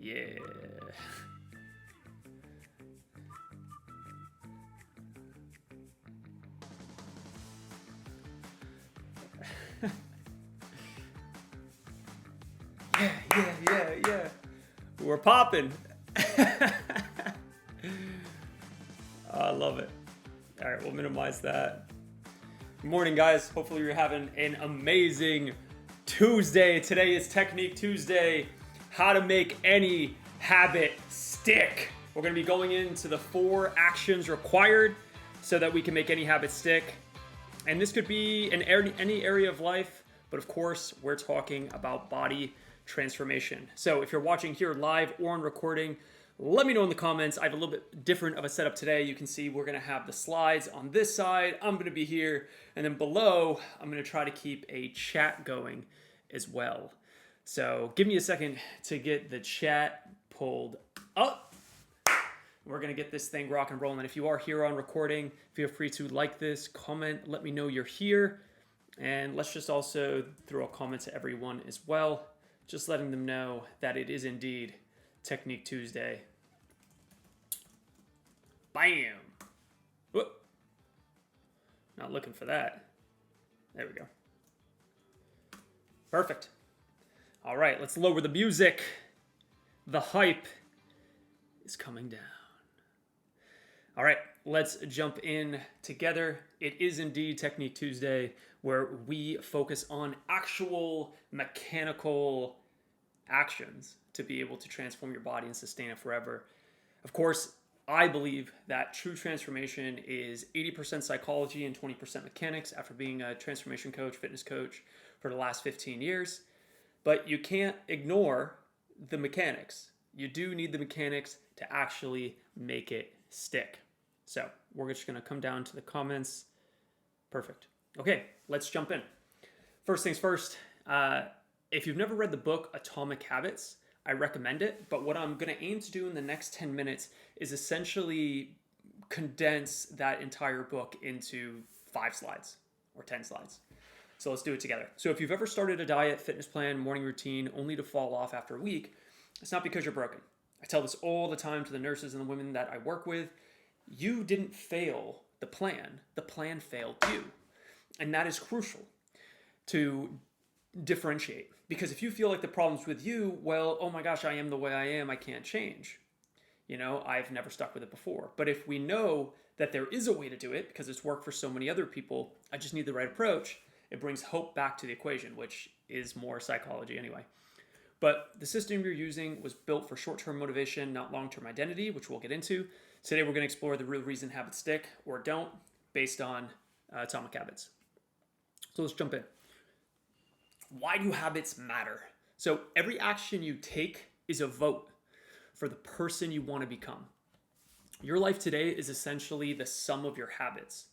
Yeah. Yeah. We're popping. I love it. All right, we'll minimize that. Good morning, guys. Hopefully you're having an amazing Tuesday. Today is Technique Tuesday. How to make any habit stick. We're going to be going into the 4 actions required so that we can make any habit stick. And this could be in any area of life, but of course, we're talking about body transformation. So if you're watching here live or on recording, let me know in the comments. I have a little bit different of a setup today. You can see we're going to have the slides on this side. I'm going to be here. And then below, I'm going to try to keep a chat going as well. So give me a second to get the chat pulled up. We're going to get this thing rock and rolling. And if you are here on recording, feel free to like this, comment, let me know you're here. And let's just also throw a comment to everyone as well, just letting them know that it is indeed Technique Tuesday. Bam! Whoop. Not looking for that. There we go. Perfect. All right, let's lower the music. The hype is coming down. All right, let's jump in together. It is indeed Technique Tuesday, where we focus on actual mechanical actions to be able to transform your body and sustain it forever. Of course, I believe that true transformation is 80% psychology and 20% mechanics after being a transformation coach, fitness coach for the last 15 years. But you can't ignore the mechanics. You do need the mechanics to actually make it stick. So we're just going to come down to the comments. Perfect. Okay, let's jump in. First things first, if you've never read the book Atomic Habits, I recommend it. But what I'm going to aim to do in the next 10 minutes is essentially condense that entire book into 5 slides or 10 slides. So let's do it together. So if you've ever started a diet, fitness plan, morning routine, only to fall off after a week, it's not because you're broken. I tell this all the time to the nurses and the women that I work with. You didn't fail the plan failed you. And that is crucial to differentiate. Because if you feel like the problem's with you, well, oh my gosh, I am the way I am, I can't change. I've never stuck with it before. But if we know that there is a way to do it, because it's worked for so many other people, I just need the right approach, it brings hope back to the equation, which is more psychology anyway. But the system you're using was built for short-term motivation, not long-term identity, which we'll get into. Today, we're going to explore the real reason habits stick or don't based on Atomic Habits. So let's jump in. Why do habits matter? So every action you take is a vote for the person you want to become. Your life today is essentially the sum of your habits.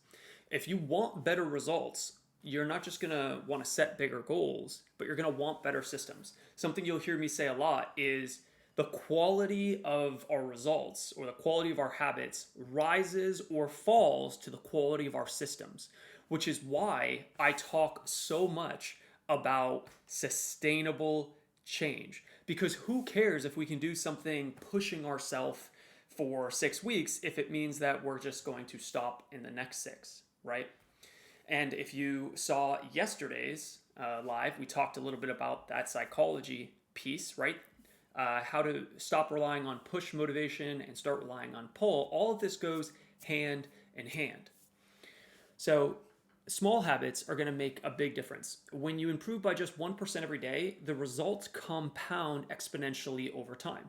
If you want better results, you're not just going to want to set bigger goals, but you're going to want better systems. Something you'll hear me say a lot is the quality of our results or the quality of our habits rises or falls to the quality of our systems, which is why I talk so much about sustainable change. Because who cares if we can do something pushing ourselves for 6 weeks if it means that we're just going to stop in the next 6, right? And if you saw yesterday's live, we talked a little bit about that psychology piece, right? How to stop relying on push motivation and start relying on pull. All of this goes hand in hand. So small habits are going to make a big difference. When you improve by just 1% every day, the results compound exponentially over time.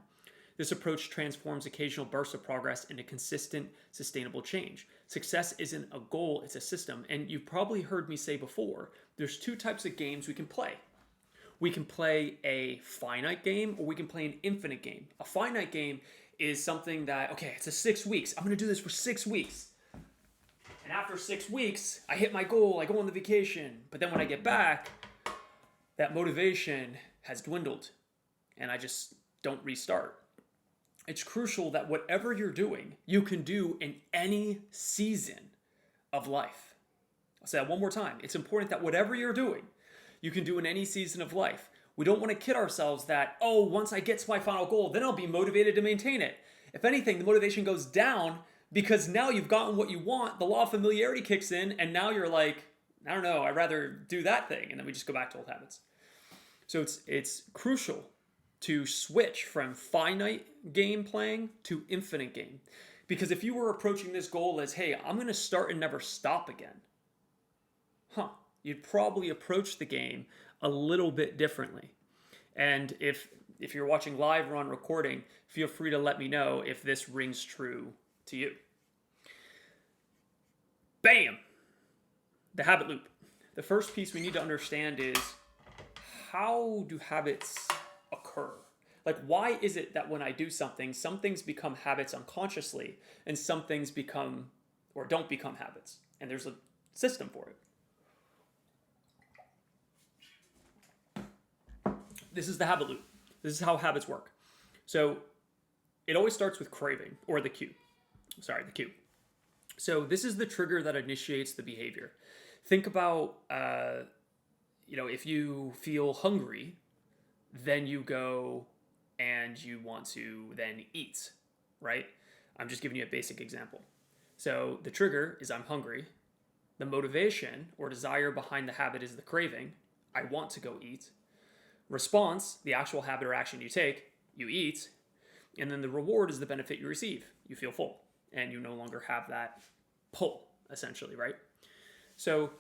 This approach transforms occasional bursts of progress into consistent, sustainable change. Success isn't a goal, it's a system. And you've probably heard me say before, there's 2 types of games we can play. We can play a finite game or we can play an infinite game. A finite game is something that, okay, it's 6 weeks. I'm going to do this for 6 weeks. And after 6 weeks, I hit my goal, I go on the vacation. But then when I get back, that motivation has dwindled and I just don't restart. It's crucial that whatever you're doing, you can do in any season of life. I'll say that one more time. It's important that whatever you're doing, you can do in any season of life. We don't want to kid ourselves that, oh, once I get to my final goal, then I'll be motivated to maintain it. If anything, the motivation goes down because now you've gotten what you want, the law of familiarity kicks in, and now you're like, I don't know, I'd rather do that thing. And then we just go back to old habits. So it's crucial to switch from finite game playing to infinite game. Because if you were approaching this goal as, hey, I'm going to start and never stop again, you'd probably approach the game a little bit differently. And if you're watching live or on recording, feel free to let me know if this rings true to you. Bam! The habit loop. The first piece we need to understand is, how do habits occur? Like, why is it that when I do something, some things become habits unconsciously and some things become or don't become habits? And there's a system for it. This is the habit loop. This is how habits work. So it always starts with craving, or the cue. The cue. So this is the trigger that initiates the behavior. Think about, if you feel hungry, then you go and you want to then eat, right? I'm just giving you a basic example. So the trigger is I'm hungry. The motivation or desire behind the habit is the craving. I want to go eat. Response, the actual habit or action you take, you eat. And then the reward is the benefit you receive. You feel full and you no longer have that pull, essentially, right? So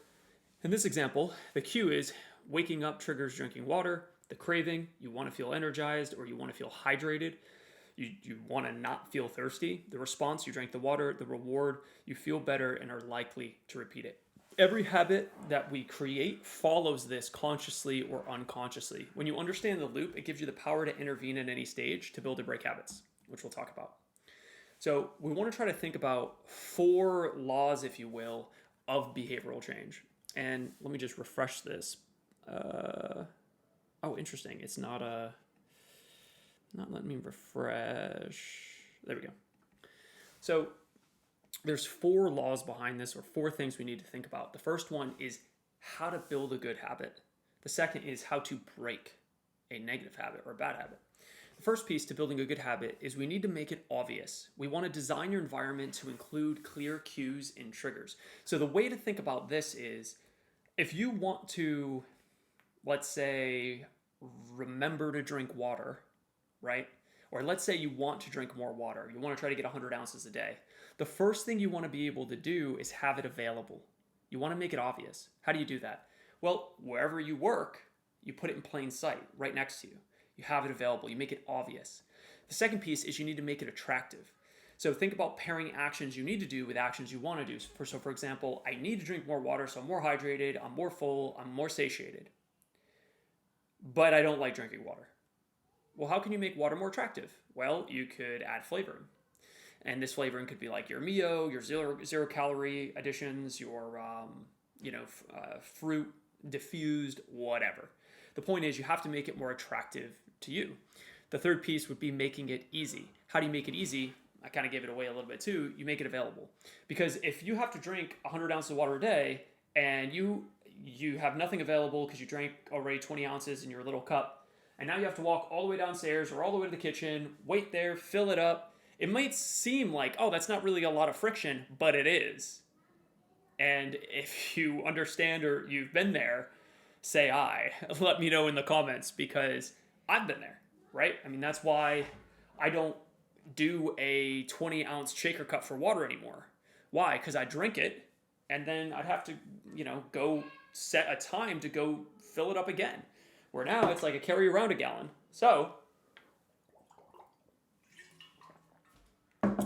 in this example, the cue is waking up triggers drinking water. The craving, you want to feel energized or you want to feel hydrated. You want to not feel thirsty. The response, you drank the water. The reward, you feel better and are likely to repeat it. Every habit that we create follows this consciously or unconsciously. When you understand the loop, it gives you the power to intervene at any stage to build or break habits, which we'll talk about. So we want to try to think about 4 laws, if you will, of behavioral change. And let me just refresh this. Interesting. It's not letting me refresh. There we go. So there's 4 laws behind this, or 4 things we need to think about. The first one is how to build a good habit. The second is how to break a negative habit or a bad habit. The first piece to building a good habit is we need to make it obvious. We want to design your environment to include clear cues and triggers. So the way to think about this is, if you want to, let's say, remember to drink water, right? Or let's say you want to drink more water. You want to try to get 100 ounces a day. The first thing you want to be able to do is have it available. You want to make it obvious. How do you do that? Well, wherever you work, you put it in plain sight, right next to you. You have it available. You make it obvious. The second piece is you need to make it attractive. So think about pairing actions you need to do with actions you want to do. So for example, I need to drink more water, so I'm more hydrated, I'm more full, I'm more satiated. But I don't like drinking water. Well, how can you make water more attractive? Well, you could add flavoring. And this flavoring could be like your Mio, your zero calorie additions, your fruit diffused, whatever. The point is you have to make it more attractive to you. The third piece would be making it easy. How do you make it easy? I kind of gave it away a little bit too. You make it available. Because if you have to drink 100 ounces of water a day and you have nothing available because you drank already 20 ounces in your little cup, and now you have to walk all the way downstairs or all the way to the kitchen, wait there, fill it up. It might seem like, oh, that's not really a lot of friction, but it is. And if you understand or you've been there, say I. Let me know in the comments, because I've been there, right? I mean, that's why I don't do a 20-ounce shaker cup for water anymore. Why? Because I drink it, and then I'd have to, go set a time to go fill it up again. Where now it's like I carry around a gallon. So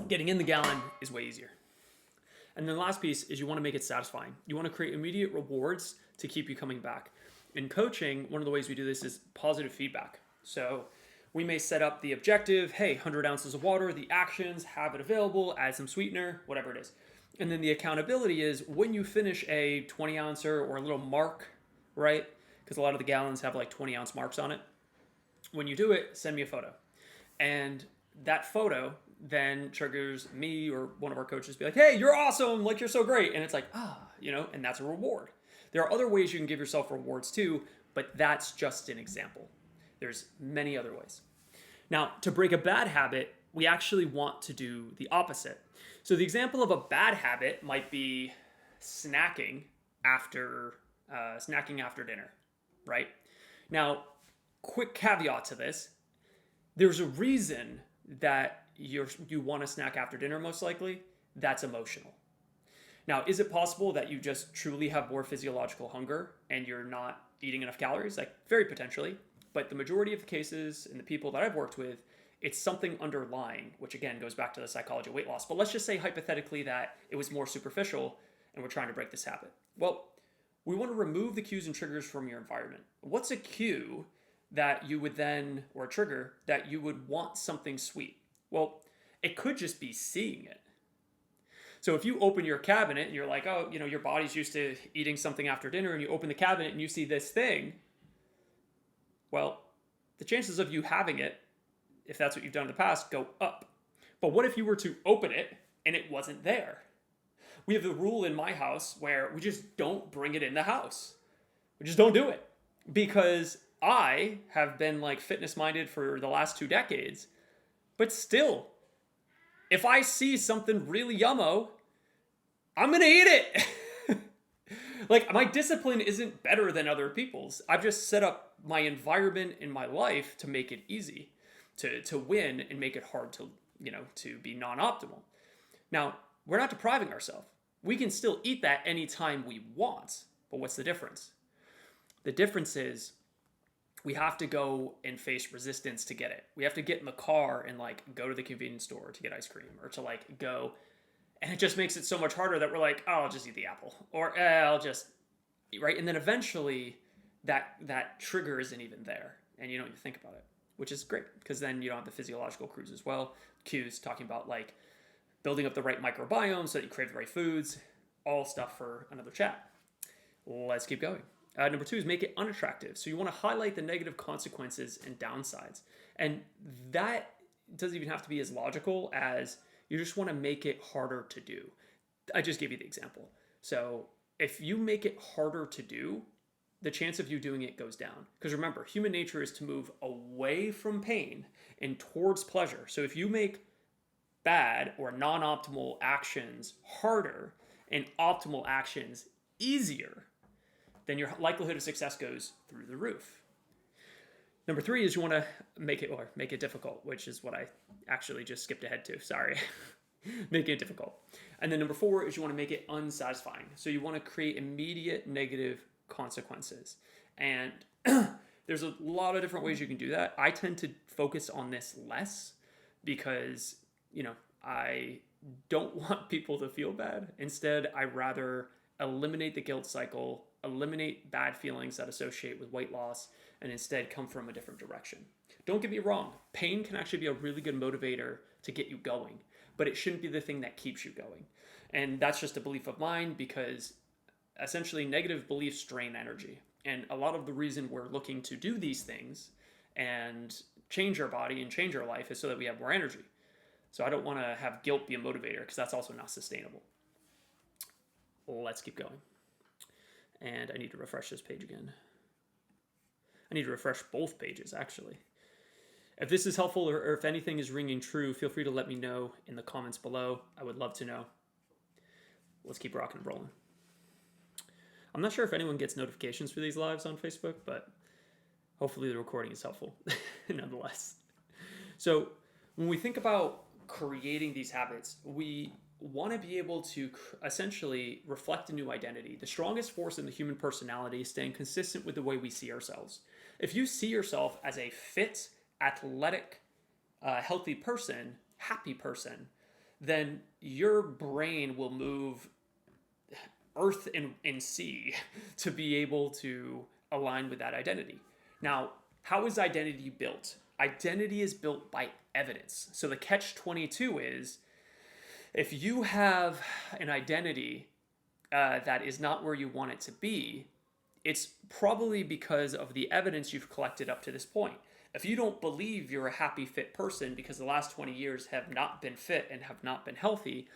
getting in the gallon is way easier. And then the last piece is you want to make it satisfying. You want to create immediate rewards to keep you coming back. In coaching, one of the ways we do this is positive feedback. So we may set up the objective, hey, 100 ounces of water, the actions, have it available, add some sweetener, whatever it is. And then the accountability is when you finish a 20-ouncer or a little mark, right? Because a lot of the gallons have like 20-ounce marks on it. When you do it, send me a photo. And that photo then triggers me or one of our coaches to be like, hey, you're awesome, like you're so great. And it's like, and that's a reward. There are other ways you can give yourself rewards too, but that's just an example. There's many other ways. Now, to break a bad habit, we actually want to do the opposite. So the example of a bad habit might be snacking after dinner, right? Now, quick caveat to this: there's a reason that you want to snack after dinner. Most likely, that's emotional. Now, is it possible that you just truly have more physiological hunger and you're not eating enough calories? Like, very potentially. But the majority of the cases and the people that I've worked with, it's something underlying, which again goes back to the psychology of weight loss. But let's just say hypothetically that it was more superficial and we're trying to break this habit. Well, we want to remove the cues and triggers from your environment. What's a cue that you would then, or a trigger, that you would want something sweet? Well, it could just be seeing it. So if you open your cabinet and you're like, oh, your body's used to eating something after dinner, and you open the cabinet and you see this thing, well, the chances of you having it, if that's what you've done in the past, go up. But what if you were to open it and it wasn't there? We have the rule in my house where we just don't bring it in the house. We just don't do it. Because I have been like fitness minded for the last 2 decades, but still, if I see something really yummo, I'm gonna eat it. Like, my discipline isn't better than other people's. I've just set up my environment in my life to make it easy, to win and make it hard to be non-optimal. Now, we're not depriving ourselves. We can still eat that anytime we want. But what's the difference? The difference is we have to go and face resistance to get it. We have to get in the car and like go to the convenience store to get ice cream, or to like go, and it just makes it so much harder that we're like, oh, I'll just eat the apple, or I'll just, right? And then eventually that trigger isn't even there, and you don't even think about it, which is great, because then you don't have the physiological cues as well. Cues talking about like building up the right microbiome so that you crave the right foods, all stuff for another chat. Let's keep going. Number 2 is make it unattractive. So you want to highlight the negative consequences and downsides. And that doesn't even have to be as logical as you just want to make it harder to do. I just gave you the example. So if you make it harder to do, the chance of you doing it goes down. Because remember, human nature is to move away from pain and towards pleasure. So if you make bad or non-optimal actions harder and optimal actions easier, then your likelihood of success goes through the roof. Number 3 is you want to make it difficult, which is what I actually just skipped ahead to. Sorry. Making it difficult. And then number 4 is you want to make it unsatisfying. So you want to create immediate negative consequences. And there's a lot of different ways you can do that. I tend to focus on this less because, I don't want people to feel bad. Instead, I rather eliminate the guilt cycle, eliminate bad feelings that associate with weight loss, and instead come from a different direction. Don't get me wrong, pain can actually be a really good motivator to get you going, but it shouldn't be the thing that keeps you going. And that's just a belief of mine, because essentially negative beliefs drain energy. And a lot of the reason we're looking to do these things and change our body and change our life is so that we have more energy. So I don't want to have guilt be a motivator, because that's also not sustainable. Let's keep going. And I need to refresh this page again. I need to refresh both pages, actually. If this is helpful, or if anything is ringing true, feel free to let me know in the comments below. I would love to know. Let's keep rocking and rolling. I'm not sure if anyone gets notifications for these lives on Facebook, but hopefully the recording is helpful nonetheless. So when we think about creating these habits, we want to be able to essentially reflect a new identity. The strongest force in the human personality is staying consistent with the way we see ourselves. If you see yourself as a fit, athletic, healthy person, happy person, then your brain will move earth and sea to be able to align with that identity. Now, how is identity built? Identity is built by evidence. So the catch-22 is, if you have an identity that is not where you want it to be, it's probably because of the evidence you've collected up to this point. If you don't believe you're a happy, fit person because the last 20 years have not been fit and have not been healthy,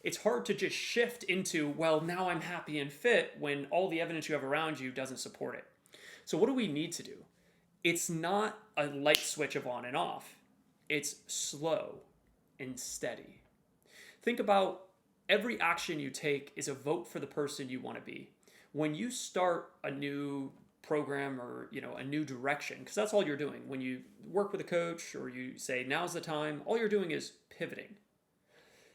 it's hard to just shift into, well, now I'm happy and fit, when all the evidence you have around you doesn't support it. So what do we need to do? It's not a light switch of on and off. It's slow and steady. Think about every action you take is a vote for the person you want to be. When you start a new program or a new direction, because that's all you're doing. When you work with a coach or you say now's the time, all you're doing is pivoting.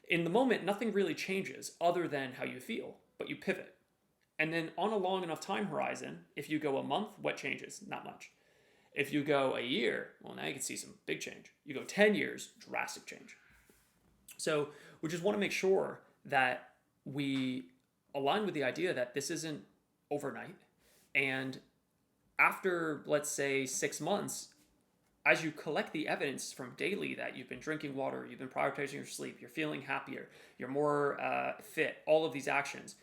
In the moment, nothing really changes other than how you feel, but you pivot. And then on a long enough time horizon, if you go a month, what changes? Not much. If you go a year, well, now you can see some big change. You go 10 years, drastic change. So we just want to make sure that we align with the idea that this isn't overnight. And after, let's say, 6 months, as you collect the evidence from daily that you've been drinking water, you've been prioritizing your sleep, you're feeling happier, you're more fit, all of these actions,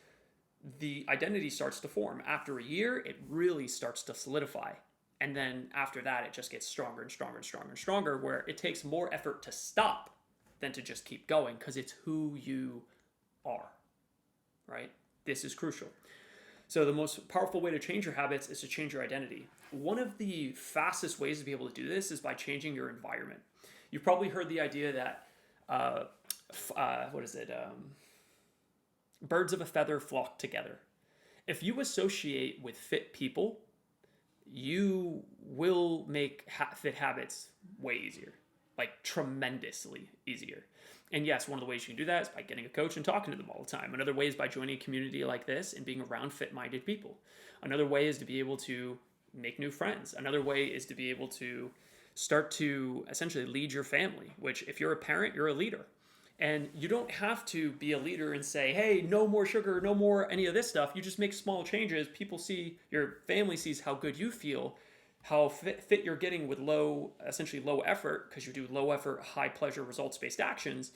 the identity starts to form. After a year, it really starts to solidify. And then after that, it just gets stronger and stronger and stronger and stronger, where it takes more effort to stop than to just keep going, because it's who you are, right? This is crucial. So the most powerful way to change your habits is to change your identity. One of the fastest ways to be able to do this is by changing your environment. You've probably heard the idea that, birds of a feather flock together. If you associate with fit people, you will make fit habits way easier, like tremendously easier. And yes, one of the ways you can do that is by getting a coach and talking to them all the time. Another way is by joining a community like this and being around fit-minded people. Another way is to be able to make new friends. Another way is to be able to start to essentially lead your family, which if you're a parent, you're a leader. And you don't have to be a leader and say, hey, no more sugar, no more any of this stuff. You just make small changes. People see, your family sees how good you feel, how fit you're getting with essentially low effort, because you do low effort, high pleasure, results-based actions,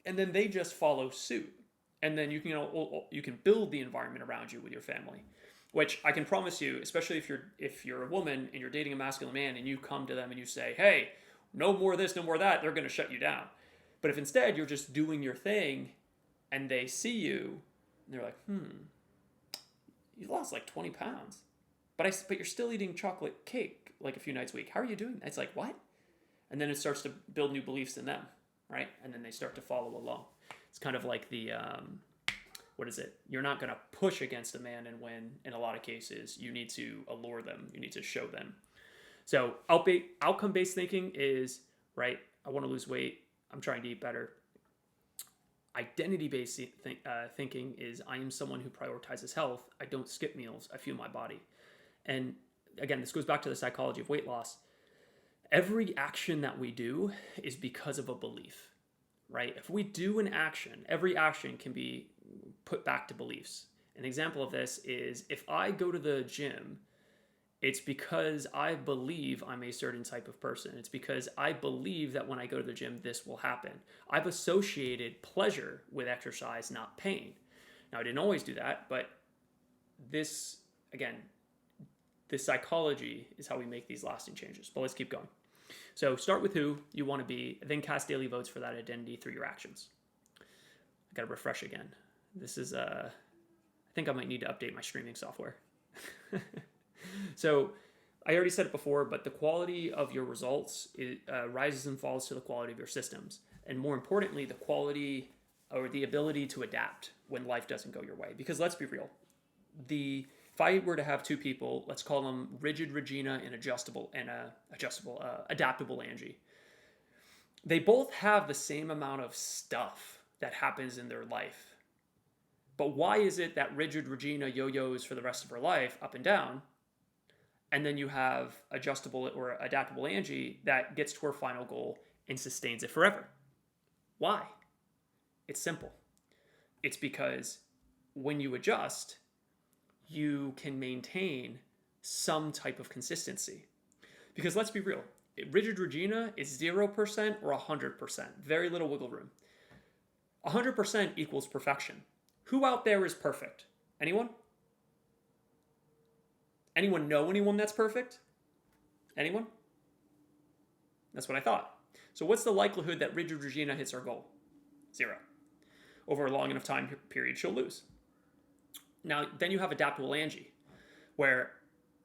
and then they just follow suit. And then you can build the environment around you with your family, which I can promise you, especially if you're a woman and you're dating a masculine man and you come to them and you say, hey, no more of this, no more of that, they're going to shut you down. But if instead you're just doing your thing and they see you and they're like, you lost like 20 pounds. But you're still eating chocolate cake like a few nights a week. How are you doing that? It's like, what? And then it starts to build new beliefs in them, right? And then they start to follow along. It's kind of like the, You're not going to push against a man and win. In a lot of cases, you need to allure them. You need to show them. So outcome-based thinking is, right, I want to lose weight. I'm trying to eat better. Identity-based thinking is, I am someone who prioritizes health. I don't skip meals. I fuel my body. And again, this goes back to the psychology of weight loss. Every action that we do is because of a belief, right? If we do an action, every action can be put back to beliefs. An example of this is, if I go to the gym, it's because I believe I'm a certain type of person. It's because I believe that when I go to the gym, this will happen. I've associated pleasure with exercise, not pain. Now, I didn't always do that, but this psychology is how we make these lasting changes. But let's keep going. So start with who you want to be, then cast daily votes for that identity through your actions. I got to refresh again. This is, I think I might need to update my streaming software. So I already said it before, but the quality of your results rises and falls to the quality of your systems. And more importantly, the quality or the ability to adapt when life doesn't go your way. Because let's be real. If I were to have two people, let's call them rigid Regina and adaptable Angie. They both have the same amount of stuff that happens in their life. But why is it that rigid Regina yo-yos for the rest of her life up and down? And then you have adjustable or adaptable Angie that gets to her final goal and sustains it forever. Why? It's simple. It's because when you adjust, you can maintain some type of consistency. Because let's be real, rigid Regina is 0% or 100%. Very little wiggle room. 100% equals perfection. Who out there is perfect? Anyone? Anyone know anyone that's perfect? Anyone? That's what I thought. So what's the likelihood that rigid Regina hits her goal? 0. Over a long enough time period, she'll lose. Now, then you have adaptable Angie, where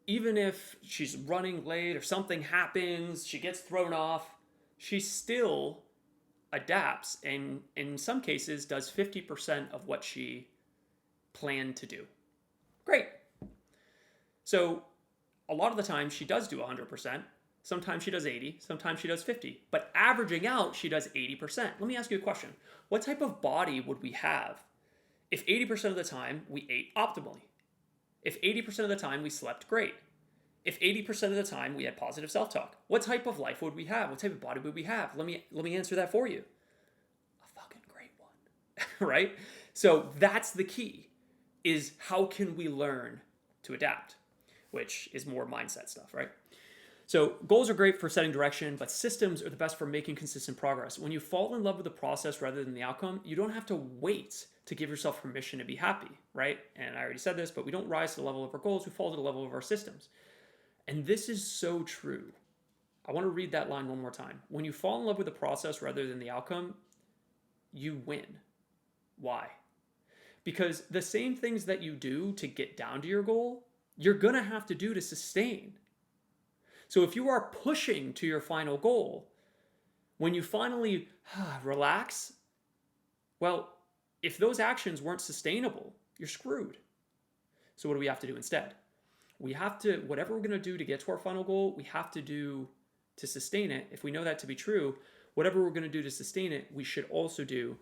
even if she's running late or something happens, she gets thrown off, she still adapts and in some cases does 50% of what she planned to do. Great. So a lot of the time she does do 100%. Sometimes she does 80, sometimes she does 50. But averaging out, she does 80%. Let me ask you a question. What type of body would we have if 80% of the time we ate optimally? If 80% of the time we slept great? If 80% of the time we had positive self-talk? What type of life would we have? What type of body would we have? Let me answer that for you. A fucking great one. Right? So that's the key, is how can we learn to adapt, which is more mindset stuff, right? So goals are great for setting direction, but systems are the best for making consistent progress. When you fall in love with the process rather than the outcome, you don't have to wait to give yourself permission to be happy, right? And I already said this, but we don't rise to the level of our goals, we fall to the level of our systems. And this is so true. I want to read that line one more time. When you fall in love with the process rather than the outcome, you win. Why? Because the same things that you do to get down to your goal, you're going to have to do to sustain. So if you are pushing to your final goal, when you finally relax, well, if those actions weren't sustainable, you're screwed. So what do we have to do instead? We have to, whatever we're going to do to get to our final goal, we have to do to sustain it. If we know that to be true, whatever we're going to do to sustain it, we should also do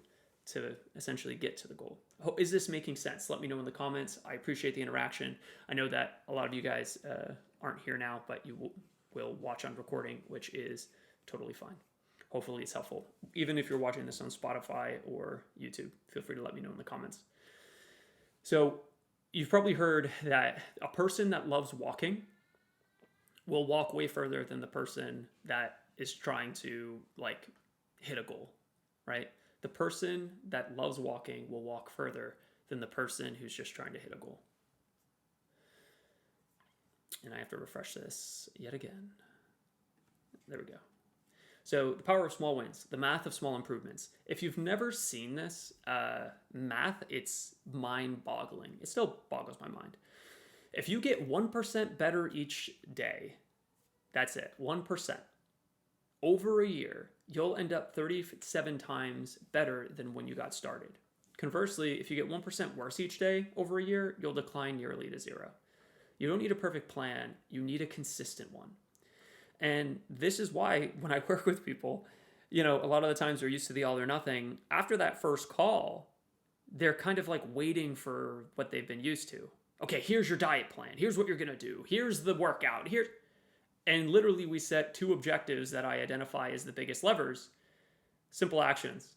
to essentially get to the goal. Is this making sense? Let me know in the comments. I appreciate the interaction. I know that a lot of you guys aren't here now, but you will watch on recording, which is totally fine. Hopefully it's helpful. Even if you're watching this on Spotify or YouTube, feel free to let me know in the comments. So you've probably heard that a person that loves walking will walk way further than the person that is trying to like hit a goal, right? The person that loves walking will walk further than the person who's just trying to hit a goal. And I have to refresh this yet again. There we go. So the power of small wins, the math of small improvements. If you've never seen this math, it's mind-boggling. It still boggles my mind. If you get 1% better each day, that's it, 1%. Over a year, you'll end up 37 times better than when you got started. Conversely, if you get 1% worse each day over a year, you'll decline nearly to zero. You don't need a perfect plan, you need a consistent one. And this is why when I work with people, a lot of the times they're used to the all or nothing. After that first call, they're kind of like waiting for what they've been used to. Okay, here's your diet plan. Here's what you're going to do. Here's the workout. And literally we set 2 objectives that I identify as the biggest levers, simple actions.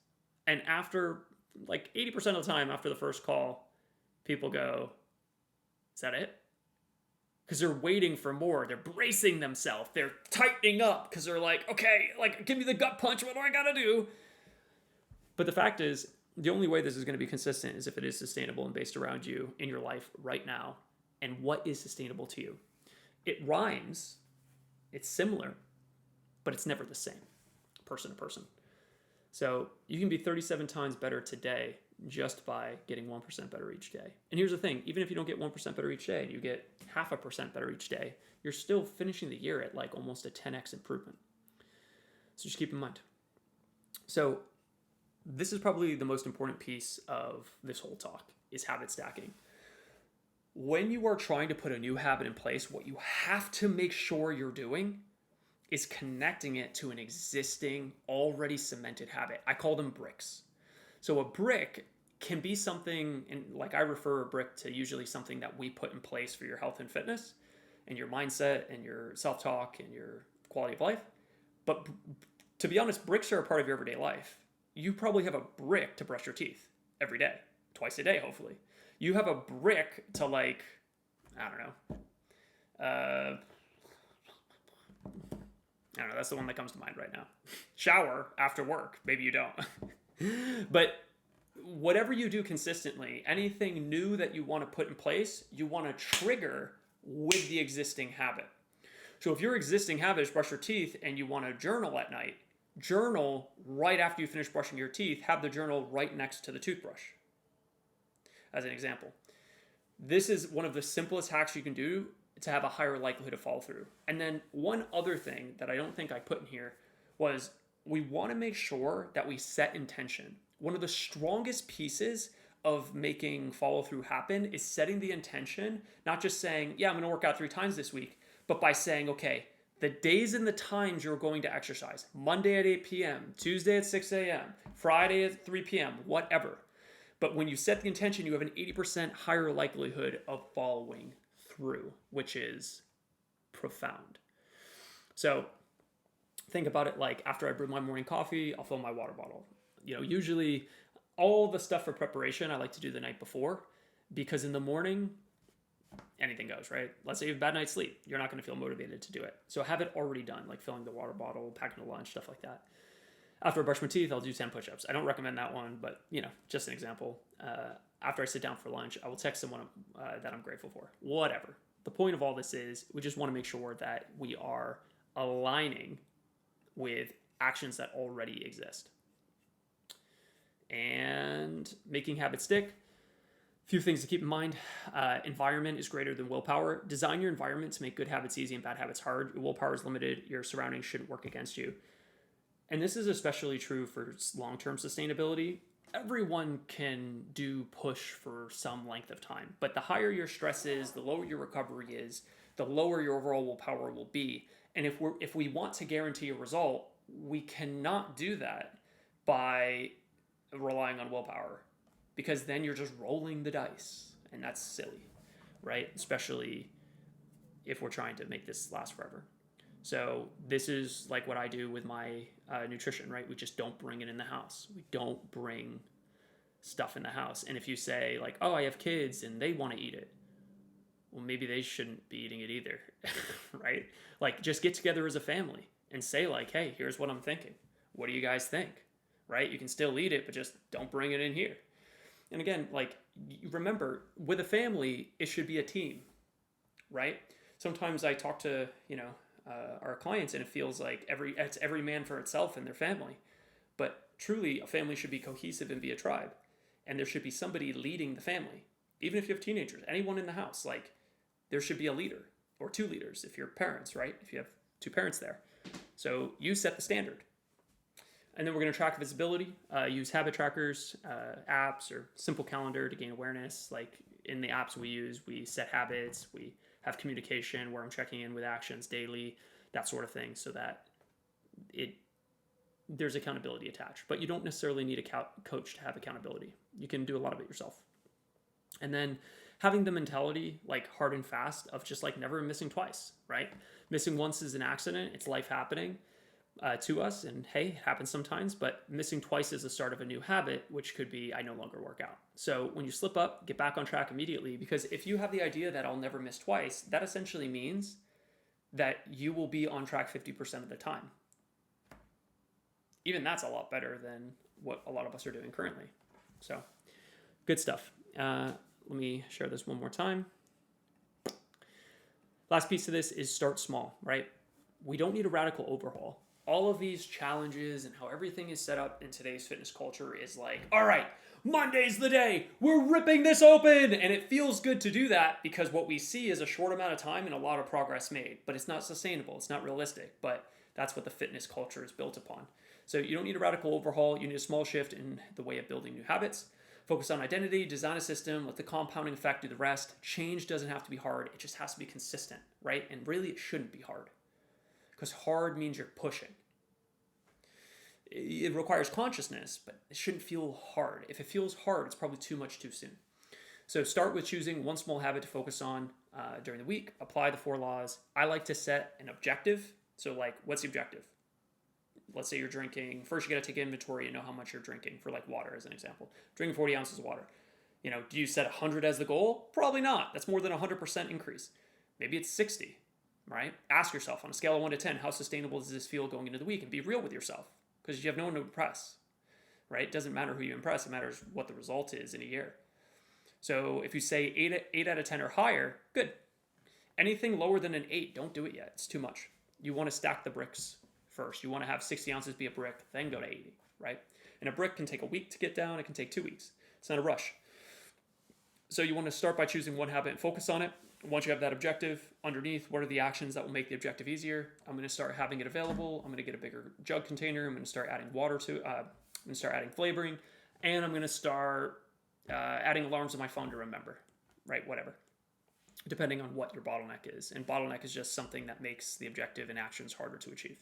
And after like 80% of the time after the first call, people go, is that it? Because they're waiting for more. They're bracing themselves. They're tightening up because they're like, okay, like give me the gut punch. What do I got to do? But the fact is, the only way this is going to be consistent is if it is sustainable and based around you in your life right now. And what is sustainable to you? It rhymes. It's similar, but it's never the same, person to person. So you can be 37 times better today just by getting 1% better each day. And here's the thing, even if you don't get 1% better each day, you get 0.5% better each day, you're still finishing the year at like almost a 10x improvement. So just keep in mind. So this is probably the most important piece of this whole talk, is habit stacking. When you are trying to put a new habit in place, what you have to make sure you're doing is connecting it to an existing, already cemented habit. I call them bricks. So a brick can be something, and like I refer a brick to usually something that we put in place for your health and fitness and your mindset and your self-talk and your quality of life. But to be honest, bricks are a part of your everyday life. You probably have a brick to brush your teeth every day, twice a day, hopefully. You have a brick to like, I don't know, that's the one that comes to mind right now. Shower after work. Maybe you don't. But whatever you do consistently, anything new that you want to put in place, you want to trigger with the existing habit. So if your existing habit is brush your teeth and you want to journal at night, journal right after you finish brushing your teeth, have the journal right next to the toothbrush. As an example. This is one of the simplest hacks you can do to have a higher likelihood of follow through. And then one other thing that I don't think I put in here was we want to make sure that we set intention. One of the strongest pieces of making follow through happen is setting the intention, not just saying, yeah, I'm going to work out 3 times this week, but by saying, okay, the days and the times you're going to exercise, Monday at 8 p.m., Tuesday at 6 a.m., Friday at 3 p.m., whatever. But when you set the intention, you have an 80% higher likelihood of following through, which is profound. So think about it like after I brew my morning coffee, I'll fill my water bottle. Usually all the stuff for preparation I like to do the night before, because in the morning, anything goes, right? Let's say you have a bad night's sleep. You're not going to feel motivated to do it. So have it already done, like filling the water bottle, packing the lunch, stuff like that. After I brush my teeth, I'll do 10 push-ups. I don't recommend that one, but just an example. After I sit down for lunch, I will text someone that I'm grateful for. Whatever. The point of all this is we just want to make sure that we are aligning with actions that already exist. And making habits stick. Few things to keep in mind. Environment is greater than willpower. Design your environment to make good habits easy and bad habits hard. Your willpower is limited. Your surroundings shouldn't work against you. And this is especially true for long-term sustainability. Everyone can do push for some length of time, but the higher your stress is, the lower your recovery is, the lower your overall willpower will be. And if we want to guarantee a result, we cannot do that by relying on willpower, because then you're just rolling the dice, and that's silly, right? Especially if we're trying to make this last forever. So this is like what I do with my nutrition, right? We just don't bring it in the house. We don't bring stuff in the house. And if you say like, oh, I have kids and they want to eat it, well, maybe they shouldn't be eating it either, right? Like just get together as a family and say like, hey, here's what I'm thinking. What do you guys think, right? You can still eat it, but just don't bring it in here. And again, like remember, with a family, it should be a team, right? Sometimes I talk to, our clients, and it feels like it's every man for itself and their family. But truly, a family should be cohesive and be a tribe. And there should be somebody leading the family. Even if you have teenagers, anyone in the house, like there should be a leader or 2 leaders if you're parents, right? If you have 2 parents there. So you set the standard. And then we're going to track visibility, use habit trackers, apps, or simple calendar to gain awareness. Like in the apps we set habits, we have communication where I'm checking in with actions daily, that sort of thing, so that there's accountability attached. But you don't necessarily need a coach to have accountability. You can do a lot of it yourself. And then having the mentality, like hard and fast, of just like never missing twice, right? Missing once is an accident. It's life happening to us, and hey, it happens sometimes, but missing twice is the start of a new habit, which could be I no longer work out. So when you slip up, get back on track immediately, because if you have the idea that I'll never miss twice, that essentially means that you will be on track 50% of the time. Even that's a lot better than what a lot of us are doing currently. So good stuff. Let me share this one more time. Last piece of this is start small, right? We don't need a radical overhaul. All of these challenges and how everything is set up in today's fitness culture is like, all right, Monday's the day, we're ripping this open. And it feels good to do that because what we see is a short amount of time and a lot of progress made, but it's not sustainable. It's not realistic, but that's what the fitness culture is built upon. So you don't need a radical overhaul. You need a small shift in the way of building new habits. Focus on identity, design a system, let the compounding effect do the rest. Change doesn't have to be hard. It just has to be consistent, right? And really, it shouldn't be hard, because hard means you're pushing. It requires consciousness, but it shouldn't feel hard. If it feels hard, it's probably too much too soon. So start with choosing one small habit to focus on during the week. Apply the 4 laws. I like to set an objective. So like, what's the objective? Let's say you're drinking. First, you got to take inventory and know how much you're drinking, for like water as an example. Drinking 40 ounces of water. Do you set 100 as the goal? Probably not. That's more than 100% increase. Maybe it's 60, right? Ask yourself on a scale of 1 to 10, how sustainable does this feel going into the week? And be real with yourself, because you have no one to impress, right? It doesn't matter who you impress. It matters what the result is in a year. So if you say 8 out of 10 or higher, good. Anything lower than an 8, don't do it yet. It's too much. You want to stack the bricks first. You want to have 60 ounces be a brick, then go to 80, right? And a brick can take a week to get down. It can take 2 weeks. It's not a rush. So you want to start by choosing one habit and focus on it. once you have that objective, underneath, what are the actions that will make the objective easier? I'm going to start having it available. I'm going to get a bigger jug container. I'm going to start adding water to it. I'm going to start adding flavoring. And I'm going to start adding alarms on my phone to remember, right? Whatever, depending on what your bottleneck is. And bottleneck is just something that makes the objective and actions harder to achieve.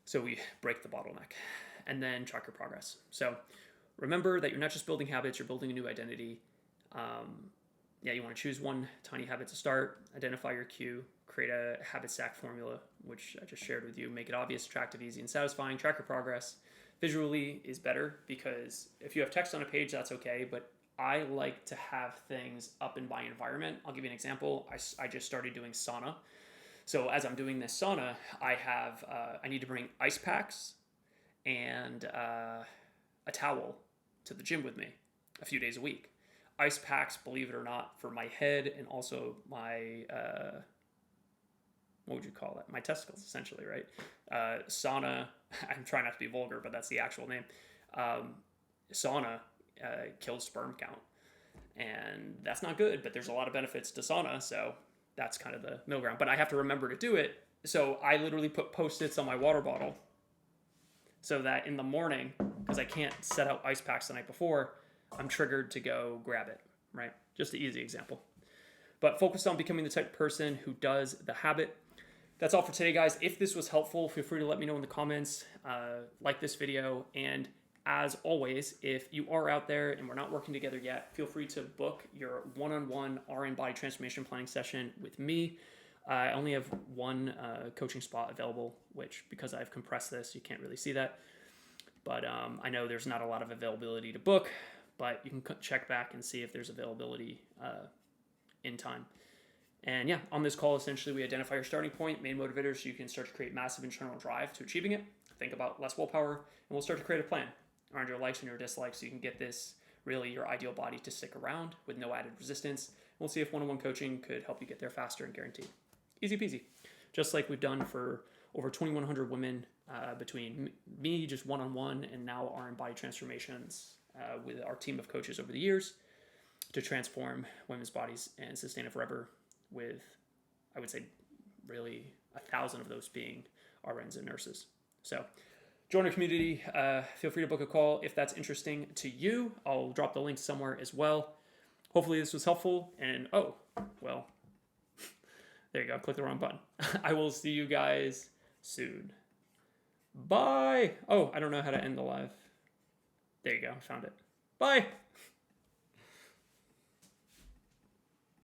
So we break the bottleneck and then track your progress. So remember that you're not just building habits, you're building a new identity. You want to choose one tiny habit to start, identify your cue, create a habit stack formula, which I just shared with you, make it obvious, attractive, easy, and satisfying, track your progress. Visually is better because if you have text on a page, that's okay, but I like to have things up in my environment. I'll give you an example. I just started doing sauna. So as I'm doing this sauna, I need to bring ice packs and a towel to the gym with me a few days a week. Ice packs, believe it or not, for my head and also my, what would you call it? My testicles, essentially, right? Sauna, I'm trying not to be vulgar, but that's the actual name. Sauna kills sperm count. And that's not good, but there's a lot of benefits to sauna, so that's kind of the middle ground. But I have to remember to do it, so I literally put Post-its on my water bottle so that in the morning, because I can't set out ice packs the night before, I'm triggered to go grab it, right? Just an easy example. But focus on becoming the type of person who does the habit. That's all for today, guys. If this was helpful, feel free to let me know in the comments, like this video, and as always, if you are out there and we're not working together yet, feel free to book your one-on-one RN Body Transformation Planning session with me. I only have one coaching spot available, which because I've compressed this, you can't really see that. But I know there's not a lot of availability to book, but you can check back and see if there's availability in time. And yeah, on this call, essentially, we identify your starting point, main motivators, so you can start to create massive internal drive to achieving it. Think about less willpower, and we'll start to create a plan around your likes and your dislikes so you can get this, really, your ideal body to stick around with no added resistance. We'll see if one-on-one coaching could help you get there faster and guaranteed. Easy peasy. Just like we've done for over 2,100 women between me, just one-on-one, and now RN Body Transformations with our team of coaches over the years to transform women's bodies and sustain it forever with, I would say, really 1,000 of those being RNs and nurses. So join our community. Feel free to book a call if that's interesting to you. I'll drop the link somewhere as well. Hopefully this was helpful. And there you go. Click the wrong button. I will see you guys soon. Bye. Oh, I don't know how to end the live. There you go. I found it. Bye.